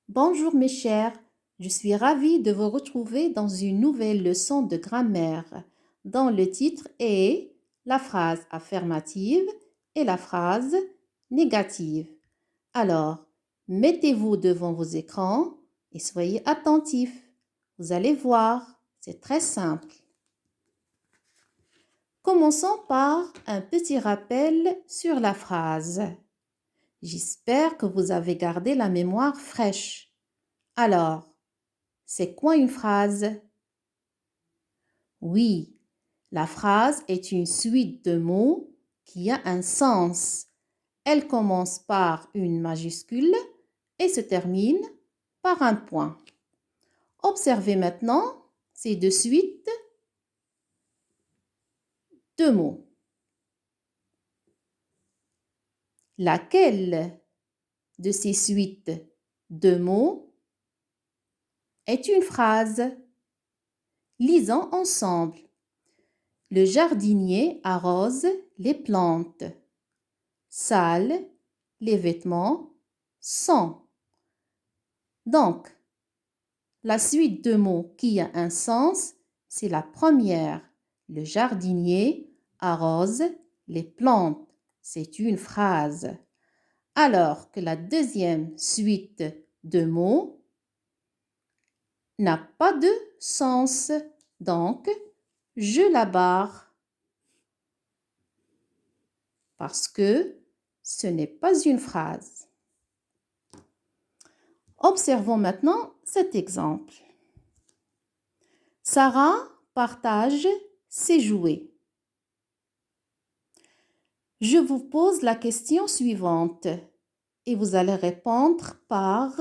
Bonjour mes chers, je suis ravie de vous retrouver dans une nouvelle leçon de grammaire dont le titre est la phrase affirmative et la phrase négative. Alors, mettez-vous devant vos écrans et soyez attentifs. Vous allez voir, c'est très simple. Commençons par un petit rappel sur la phrase. J'espère que vous avez gardé la mémoire fraîche. Alors, c'est quoi une phrase? Oui, la phrase est une suite de mots qui a un sens. Elle commence par une majuscule et se termine par un point. Observez maintenant ces deux suites de mots. Laquelle de ces suites de mots est une phrase? Lisons ensemble. Le jardinier arrose les plantes. Sale, les vêtements sont. Donc, la suite de mots qui a un sens, c'est la première. Le jardinier arrose les plantes. C'est une phrase. Alors que la deuxième suite de mots n'a pas de sens. Donc, je la barre parce que ce n'est pas une phrase. Observons maintenant cet exemple. Sarah partage ses jouets. Je vous pose la question suivante et vous allez répondre par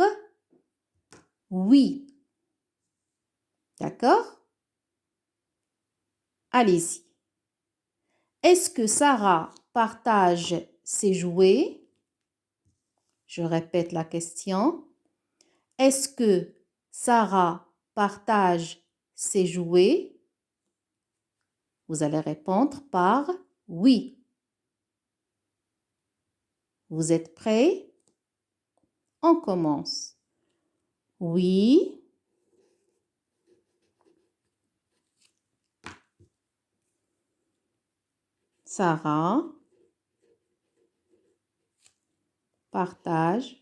oui. D'accord? Allez-y. Est-ce que Sarah partage ses jouets? Je répète la question. Est-ce que Sarah partage ses jouets? Vous allez répondre par oui. Vous êtes prêts? On commence. Oui. Sarah partage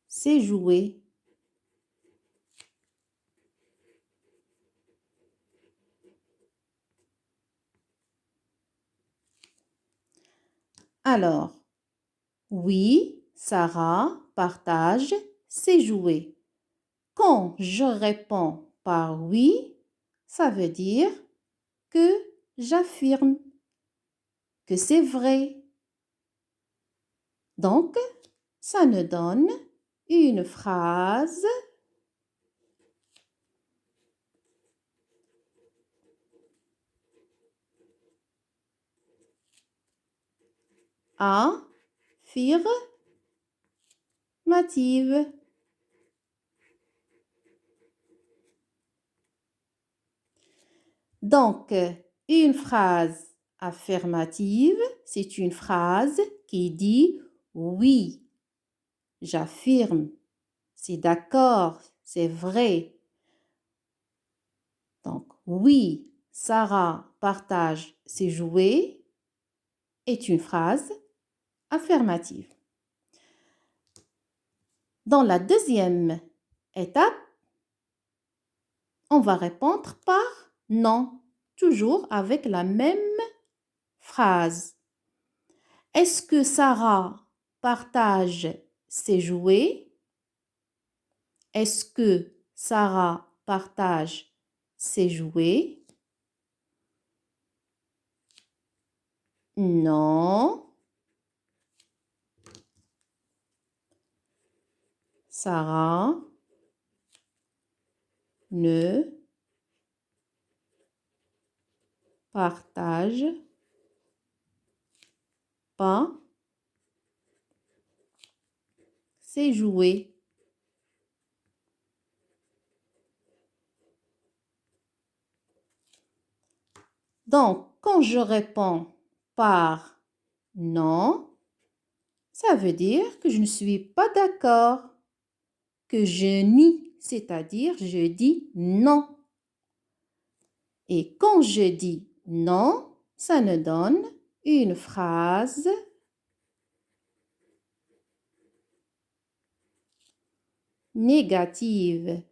ses jouets. Alors, oui, Sarah partage ses jouets. Quand je réponds par oui, ça veut dire que j'affirme que c'est vrai. Donc, ça nous donne une phrase affirmative. Donc, une phrase affirmative, c'est une phrase qui dit oui, j'affirme, c'est d'accord, c'est vrai. Donc, oui, Sarah partage ses jouets est une phrase affirmative. Dans la deuxième étape, on va répondre par non, toujours avec la même phrase. Est-ce que Sarah partage ses jouets? Est-ce que Sarah partage ses jouets? Non. Sarah ne partage pas ses jouets. Donc, quand je réponds par non, ça veut dire que je ne suis pas d'accord, que je nie, c'est-à-dire je dis non. Et quand je dis non, ça nous donne une phrase négative.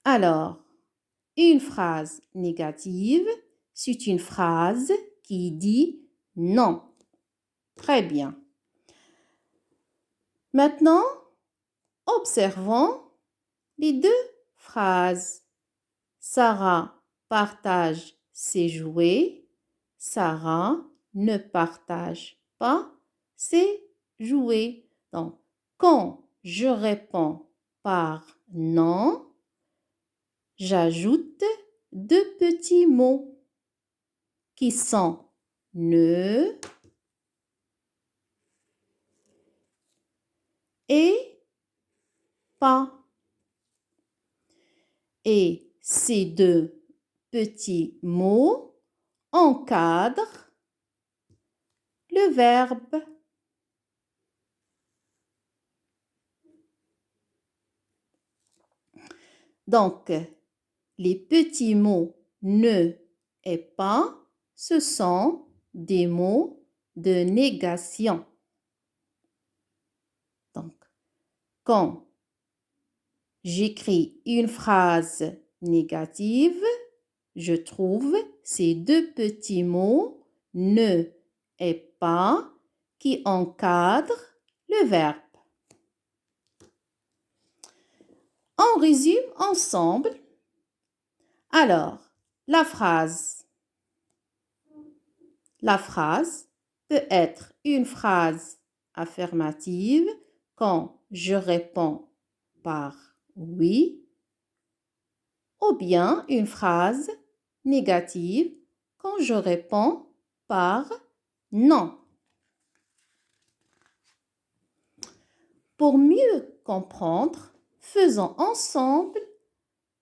Alors, une phrase négative, c'est une phrase qui dit non. Très bien. Maintenant, observons les deux phrases. Sarah partage ses jouets. Sarah ne partage pas ses jouets. Donc, quand je réponds par non, j'ajoute deux petits mots qui sont ne et pas. Et ces deux petits mots encadrent le verbe. Donc, les petits mots ne et pas, ce sont des mots de négation. Donc, quand j'écris une phrase négative, je trouve ces deux petits mots ne et pas qui encadrent le verbe. On résume ensemble. Alors, la phrase. La phrase peut être une phrase affirmative quand je réponds par oui, ou bien une phrase négative quand je réponds par non. Pour mieux comprendre, faisons ensemble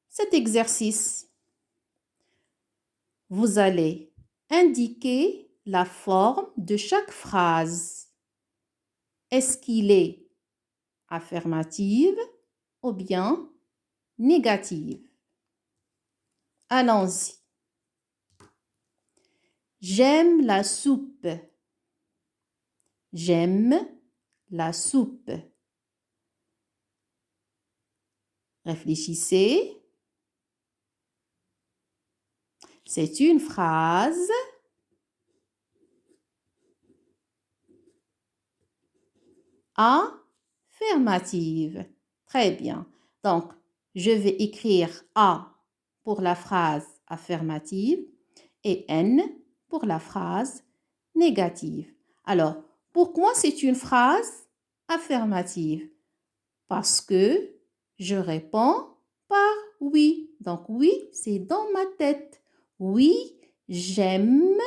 cet exercice. Vous allez indiquer la forme de chaque phrase. Est-ce qu'il est affirmative ou bien négative? Allons-y. J'aime la soupe. J'aime la soupe. Réfléchissez. C'est une phrase affirmative. Très bien. Donc, je vais écrire A pour la phrase affirmative et N pour la phrase négative. Alors, pourquoi c'est une phrase affirmative? Parce que je réponds par oui. Donc, oui, c'est dans ma tête. Oui, j'aime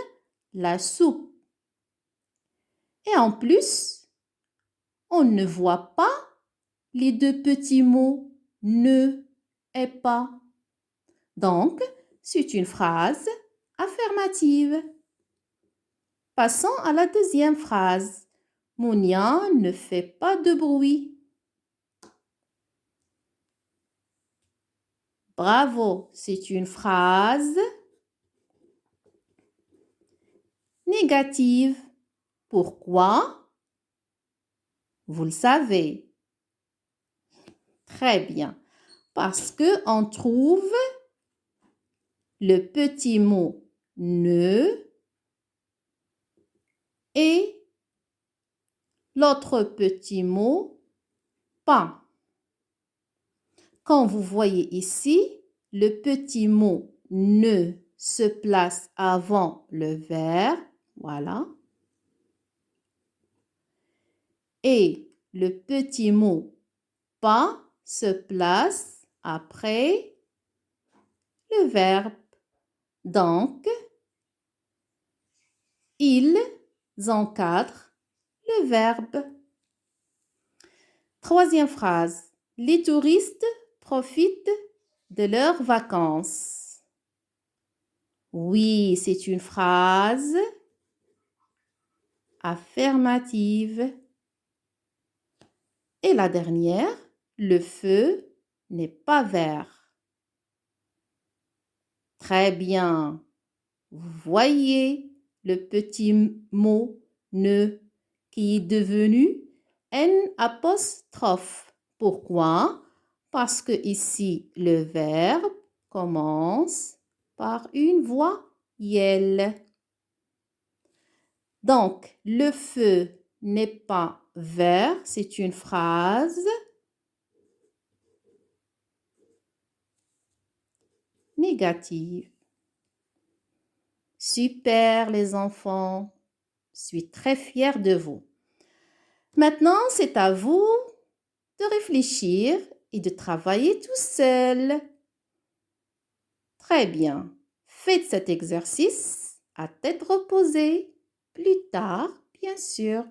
la soupe. Et en plus, on ne voit pas les deux petits mots ne et pas. Donc, c'est une phrase affirmative. Passons à la deuxième phrase. Mounia ne fait pas de bruit. Bravo, c'est une phrase négative. Pourquoi? Vous le savez. Très bien. Parce qu'on trouve le petit mot ne et l'autre petit mot pas. Quand vous voyez ici, le petit mot ne se place avant le verbe, voilà. Et le petit mot pas se place après le verbe. Donc, ils encadrent le verbe. Troisième phrase. Les touristes profitent de leurs vacances. Oui, c'est une phrase affirmative. Et la dernière, le feu n'est pas vert. Très bien. Vous voyez le petit mot ne qui est devenu N apostrophe. Pourquoi? Parce que ici, le verbe commence par une voyelle. Donc, le feu n'est pas vert, c'est une phrase négative. Super les enfants, je suis très fière de vous. Maintenant, c'est à vous de réfléchir et de travailler tout seul. Très bien. Faites cet exercice à tête reposée. Plus tard, bien sûr.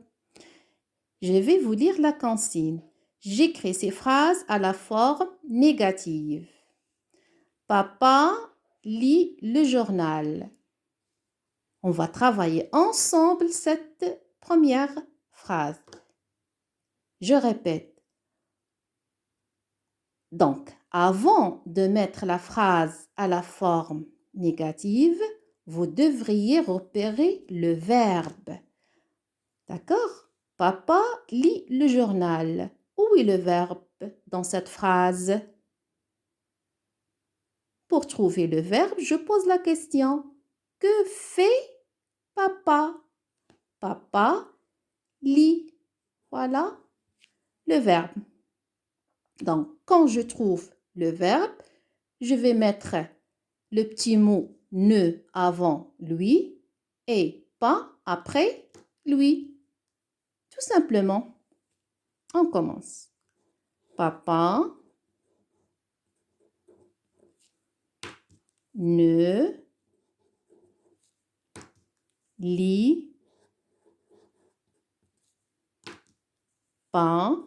Je vais vous lire la consigne. J'écris ces phrases à la forme négative. Papa lit le journal. On va travailler ensemble cette première phrase. Je répète. Donc, avant de mettre la phrase à la forme négative, vous devriez repérer le verbe. D'accord? Papa lit le journal. Où est le verbe dans cette phrase? Pour trouver le verbe, je pose la question. Que fait papa? Papa lit. Voilà le verbe. Donc, quand je trouve le verbe, je vais mettre le petit mot ne avant lui et pas après lui. Tout simplement. On commence. Papa ne lit pas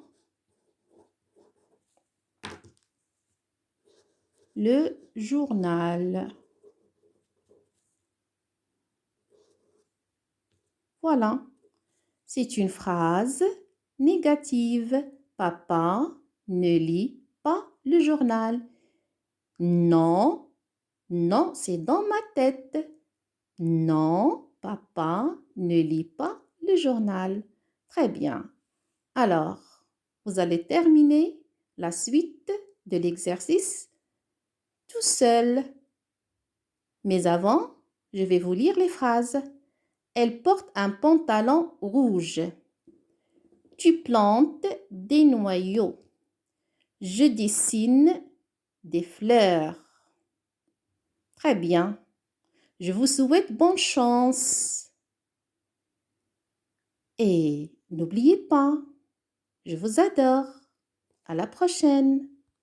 le journal. Voilà. C'est une phrase négative. Papa ne lit pas le journal. Non, non, c'est dans ma tête. Non, papa ne lit pas le journal. Très bien. Alors, vous allez terminer la suite de l'exercice tout seul. Mais avant, je vais vous lire les phrases. Elle porte un pantalon rouge. Tu plantes des noyaux. Je dessine des fleurs. Très bien. Je vous souhaite bonne chance. Et n'oubliez pas, je vous adore. À la prochaine.